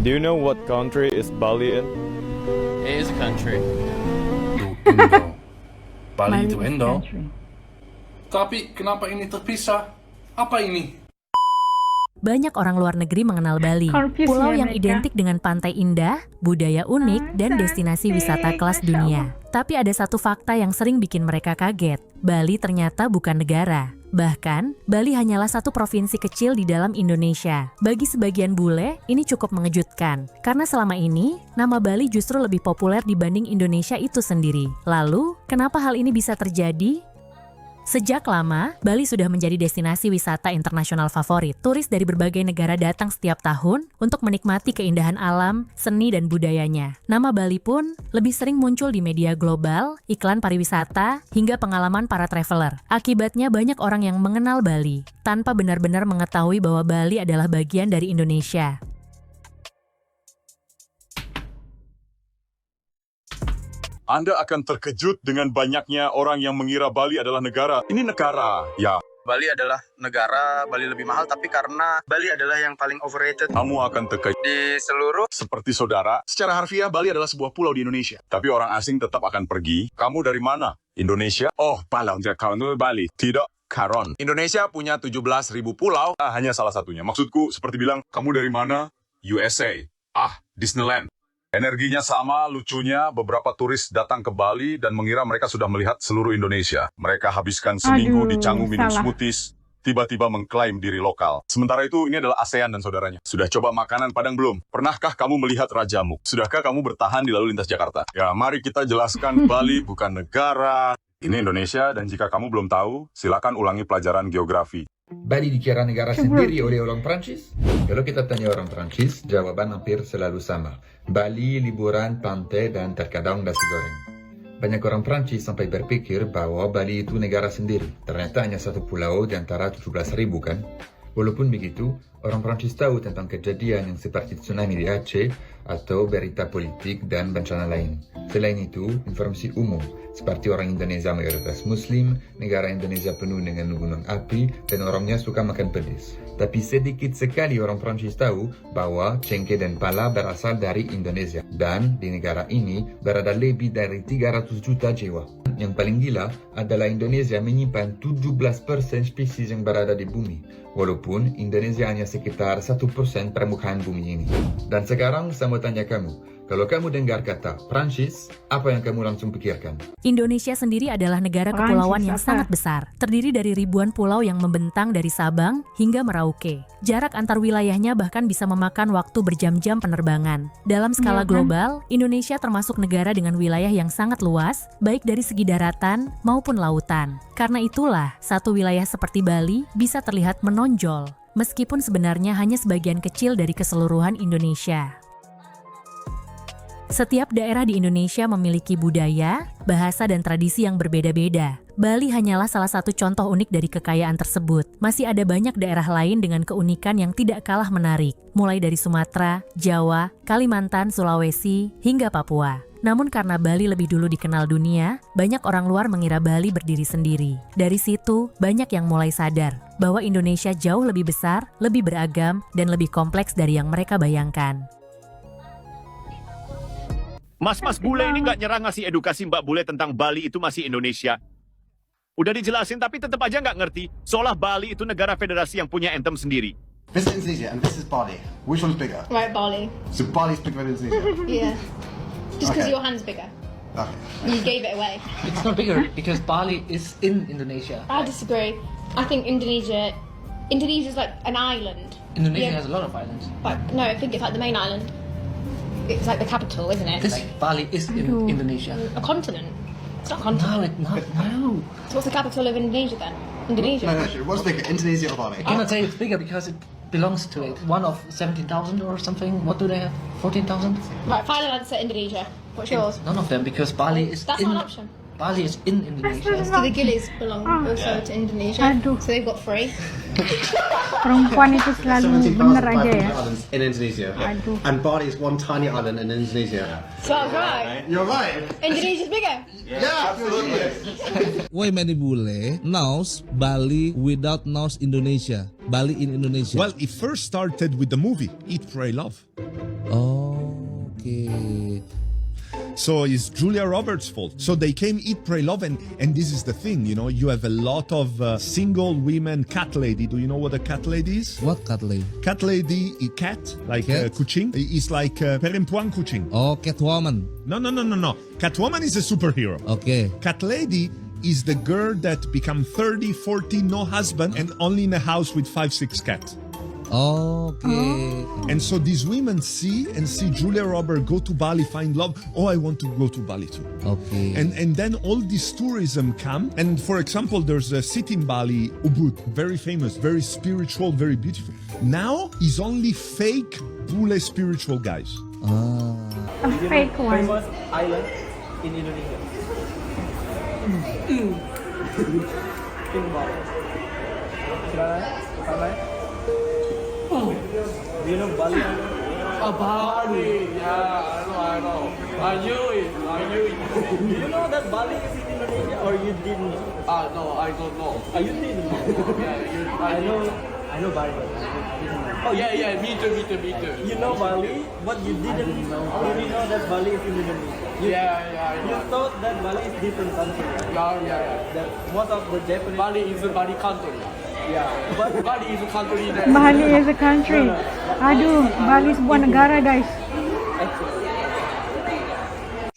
Do you know what country is Bali in? It is a country. Indo. Bali itu is Indo. country. Tapi kenapa ini terpisah? Apa ini? Banyak orang luar negeri mengenal Bali, Confused pulau ya yang mereka. identik dengan pantai indah, budaya unik, dan destinasi wisata kelas dunia. Tapi ada satu fakta yang sering bikin mereka kaget. Bali ternyata bukan negara. Bahkan, Bali hanyalah satu provinsi kecil di dalam Indonesia. Bagi sebagian bule, ini cukup mengejutkan. Karena selama ini, nama Bali justru lebih populer dibanding Indonesia itu sendiri. Lalu, kenapa hal ini bisa terjadi? Sejak lama, Bali sudah menjadi destinasi wisata internasional favorit. Turis dari berbagai negara datang setiap tahun untuk menikmati keindahan alam, seni, dan budayanya. Nama Bali pun lebih sering muncul di media global, iklan pariwisata, hingga pengalaman para traveler. Akibatnya banyak orang yang mengenal Bali, tanpa benar-benar mengetahui bahwa Bali adalah bagian dari Indonesia. Anda akan terkejut dengan banyaknya orang yang mengira Bali adalah negara. Ini negara, ya. Bali adalah negara, Bali lebih mahal, tapi karena Bali adalah yang paling overrated Kamu akan terkejut di seluruh. seperti saudara. Secara harfiah, Bali adalah sebuah pulau di Indonesia. Tapi orang asing tetap akan pergi. Kamu dari mana? Indonesia? Oh, Palau. Kamu Bali. Tidak. Karon. Indonesia punya 17.000 pulau. Hanya salah satunya. Maksudku seperti bilang, kamu dari mana? USA. Disneyland. Energinya sama, lucunya, beberapa turis datang ke Bali dan mengira mereka sudah melihat seluruh Indonesia. Mereka habiskan seminggu di Canggu minum salah. smoothies, tiba-tiba mengklaim diri lokal. Sementara itu, ini adalah ASEAN dan saudaranya. Sudah coba makanan Padang belum? Pernahkah kamu melihat Rajamu? Sudahkah kamu bertahan di lalu lintas Jakarta? Ya, mari kita jelaskan Bali bukan negara. Ini Indonesia, dan jika kamu belum tahu, silakan ulangi pelajaran geografi. Bali dikira negara sendiri oleh orang Prancis? Kalau kita tanya orang Prancis, jawaban hampir selalu sama. Bali, liburan, pantai, dan terkadang nasi goreng. Banyak orang Prancis sampai berpikir bahwa Bali itu negara sendiri. Ternyata hanya satu pulau di antara 17.000 kan? Walaupun begitu, orang Prancis tahu tentang kejadian yang seperti tsunami di Aceh atau berita politik dan bencana lain. Selain itu, informasi umum seperti orang Indonesia mayoritas Muslim, negara Indonesia penuh dengan gunung api, dan orangnya suka makan pedas. Tapi sedikit sekali orang Prancis tahu bahwa cengkeh dan pala berasal dari Indonesia. Dan di negara ini berada lebih dari 300 juta jiwa. Yang paling gila adalah Indonesia menyimpan 17% spesies yang berada di bumi. Walaupun Indonesia hanya sekitar 1% permukaan bumi ini. Dan sekarang saya mau tanya kamu, kalau kamu dengar kata Prancis, apa yang kamu langsung pikirkan? Indonesia sendiri adalah negara Prancis kepulauan yang apa? sangat besar, terdiri dari ribuan pulau yang membentang dari Sabang hingga Merauke. Jarak antar wilayahnya bahkan bisa memakan waktu berjam-jam penerbangan. Dalam skala Iya kan? global, Indonesia termasuk negara dengan wilayah yang sangat luas, baik dari segi daratan maupun lautan. Karena itulah, satu wilayah seperti Bali bisa terlihat menonjol, meskipun sebenarnya hanya sebagian kecil dari keseluruhan Indonesia. Setiap daerah di Indonesia memiliki budaya, bahasa, dan tradisi yang berbeda-beda. Bali hanyalah salah satu contoh unik dari kekayaan tersebut. Masih ada banyak daerah lain dengan keunikan yang tidak kalah menarik, mulai dari Sumatera, Jawa, Kalimantan, Sulawesi, hingga Papua. Namun karena Bali lebih dulu dikenal dunia, banyak orang luar mengira Bali berdiri sendiri. Dari situ, banyak yang mulai sadar bahwa Indonesia jauh lebih besar, lebih beragam, dan lebih kompleks dari yang mereka bayangkan. Mas-mas bule ini nggak nyerah ngasih edukasi Mbak Bule tentang Bali itu masih Indonesia. Udah dijelasin tapi tetap aja nggak ngerti. Seolah Bali itu negara federasi yang punya anthem sendiri. This is Indonesia and this is Bali. Which one's bigger? Right, Bali. So Bali's bigger than Indonesia? Yeah. Just because Okay. your hand's bigger. Okay. You gave it away. It's not bigger because Bali is in Indonesia. I disagree. I think Indonesia's like an island. Indonesia Yeah. has a lot of islands. Like, no, I think it's like the main island. It's like the capital, isn't it? This Bali is in Indonesia. A continent. It's not a continent. No. So what's the capital of Indonesia then? Indonesia. No, sure. What's bigger, Indonesia or Bali? I cannot say it's bigger because it belongs to it. One of 17,000 or something. What do they have? 14,000? Right, final answer, Indonesia. What's yours? None of them because Bali is That's in. not an option. Bali is in Indonesia. So the Gillies belong also to Indonesia. Aduh. So they've got 3. Perempuan itu selalu bener aja ya. islands in Indonesia. Aduh. And Bali is one tiny island in Indonesia. So I was right. You're right. Indonesia's bigger. Yeah, absolutely. Why many bule knows Bali without knows Indonesia? Bali in Indonesia. Well, it first started with the movie Eat, Pray, Love. Okay. So it's Julia Roberts' fault. So they came Eat, Pray, Love, and this is the thing, you know, you have a lot of single women cat lady. Do you know what a cat lady is? What cat lady? Cat lady, cat, like kucing. It's like perempuan kucing. Oh, Catwoman. No. Catwoman is a superhero. Okay. Cat lady is the girl that become 30, 40, no husband, and only in a house with 5, 6 cats. Okay. And so these women see Julia Roberts go to Bali, find love. Oh, I want to go to Bali too. Okay. And then all this tourism come. And for example, there's a city in Bali, Ubud, very famous, very spiritual, very beautiful. Now is only fake bule spiritual guys. A fake one. Famous island in Indonesia. In Bali. Do you know Bali? Bali. Yeah, I know. I knew it. Do you know that Bali is in Indonesia or you didn't? No, I don't know. You didn't know? I know Bali. Oh, yeah, me too. You know Bali, but you didn't know that Bali is in Indonesia. Yeah. You thought that Bali is different country. Yeah. That most of the Japanese. Bali is a Bali country. Yeah, but Bali is a country. Bali is a country. Aduh, Bali sebuah negara, guys.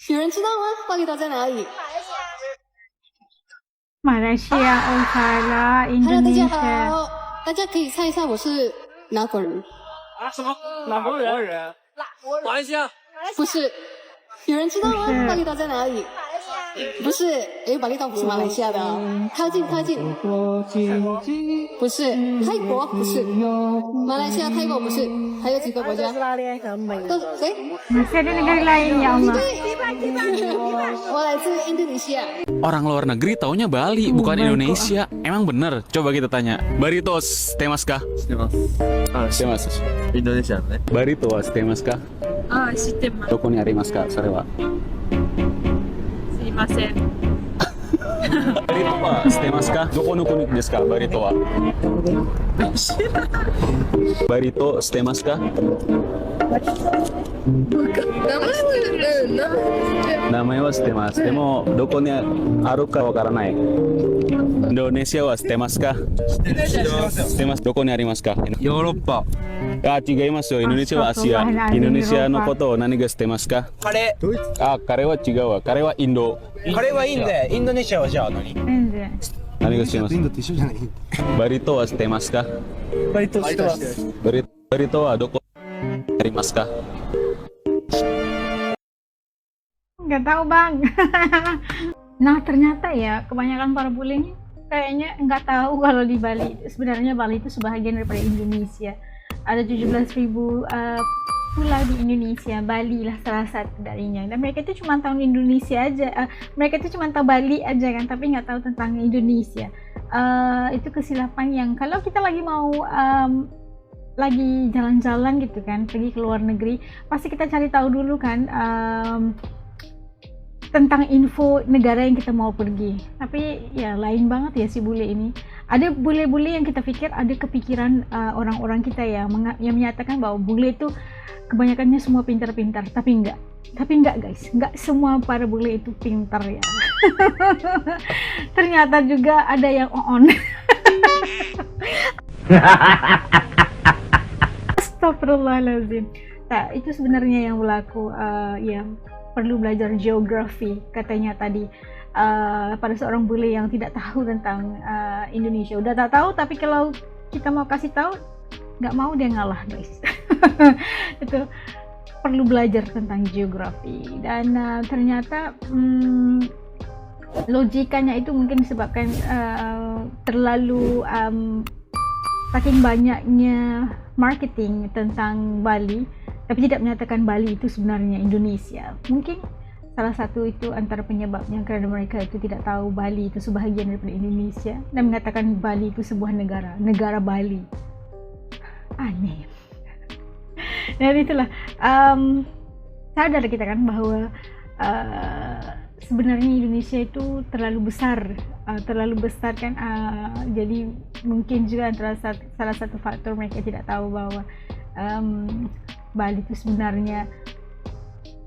有人知道吗？巴厘岛在哪里 Malaysia, oh salah, ？Hello， 大家 Indonesia. 好，大家可以猜一下我是哪国人？什么？哪国人？马来西亚？不是，有人知道吗？巴厘岛在哪里？不是，巴厘岛不是马来西亚的，靠近。不是，泰国不是，马来西亚、泰国不是，还有几个国家？都谁？ Masih ada negara lain, ya Allah. 我来自印度尼西亚。 Orang luar negeri taunya Bali, bukan Indonesia. Emang bener? Coba kita tanya. Baritos, temaska? Temasu. Indonesia. Baritos, temaska? Sistem. Doko ni arimasu ka? Sore wa? Sumimasen. Barito wa shitemasu ka? Doko no kuni desu ka? Barito wa? Barito shitemasu ka? Namae wa shitemasu. Demo doko ni aru ka wakaranai. Indonesia wa shitemasu ka? Shitemasu. Doko ni arimasu ka? Yoruba. Chigaimasu yo. Indonesia wa Asia. Indonesia no koto o nani ga shitemasu ka? Kare. Kare wa chigau wa. Kare wa Indo. カレーはいいんで、インドネシアはじゃあ何？何がしてます？バリ島は知ってますか？バリ島知ってます。バリ島はどこありますか？ Nggak tahu bang. Nah ternyata ya kebanyakan para bule ini kayaknya nggak tahu kalau di Bali sebenarnya Bali itu sebahagian daripada Indonesia. Ada 17.000 pulau di Indonesia, Bali lah salah satu darinya. Dan mereka itu cuma tahu Indonesia aja, mereka itu cuma tahu Bali aja kan, tapi nggak tahu tentang Indonesia. Itu kesilapan yang kalau kita lagi mau lagi jalan-jalan gitu kan, pergi ke luar negeri, pasti kita cari tahu dulu kan tentang info negara yang kita mau pergi. Tapi ya lain banget ya si bule ini. Ada bule-bule yang kita pikir ada kepikiran orang-orang kita yang menyatakan bahwa bule itu kebanyakannya semua pintar-pintar, tapi enggak guys, enggak semua para bule itu pintar ya. Ternyata juga ada yang on. Astagfirullahaladzim. Nah, itu sebenarnya yang berlaku, yang perlu belajar geografi katanya tadi. Pada seorang bule yang tidak tahu tentang Indonesia, udah tak tahu, tapi kalau kita mau kasih tahu nggak mau, dia ngalah guys. Itu perlu belajar tentang geografi. Dan ternyata logikanya itu mungkin disebabkan terlalu saking banyaknya marketing tentang Bali, tapi tidak menyatakan Bali itu sebenarnya Indonesia. Mungkin salah satu itu antara penyebabnya karena mereka itu tidak tahu Bali itu sebahagian daripada Indonesia dan mengatakan Bali itu sebuah negara Bali. Aneh. Dan itulah sadar kita kan bahwa sebenarnya Indonesia itu terlalu besar kan, jadi mungkin juga antara salah satu faktor mereka tidak tahu bahwa Bali itu sebenarnya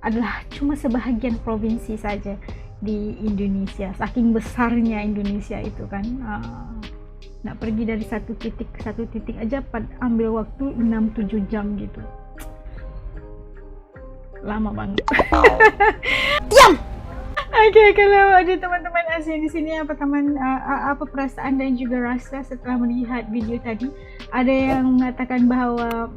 adalah cuma sebahagian provinsi saja di Indonesia. Saking besarnya Indonesia itu kan, nak pergi dari satu titik ke satu titik aja ambil waktu 6-7 jam gitu. Lama banget. Diam. Oke, kalau ada teman-teman ASEAN di sini, apa perasaan dan juga rasa setelah melihat video tadi? Ada yang mengatakan bahwa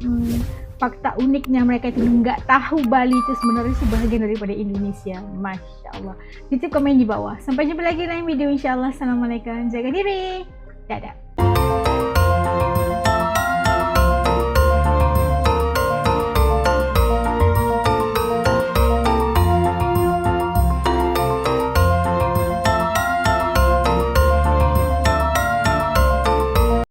fakta uniknya mereka itu nggak tahu Bali itu sebenarnya sebahagian daripada Indonesia. Masya Allah. Titip komen di bawah. Sampai jumpa lagi dalam video, insya Allah. Assalamualaikum. Jaga diri. Dadah.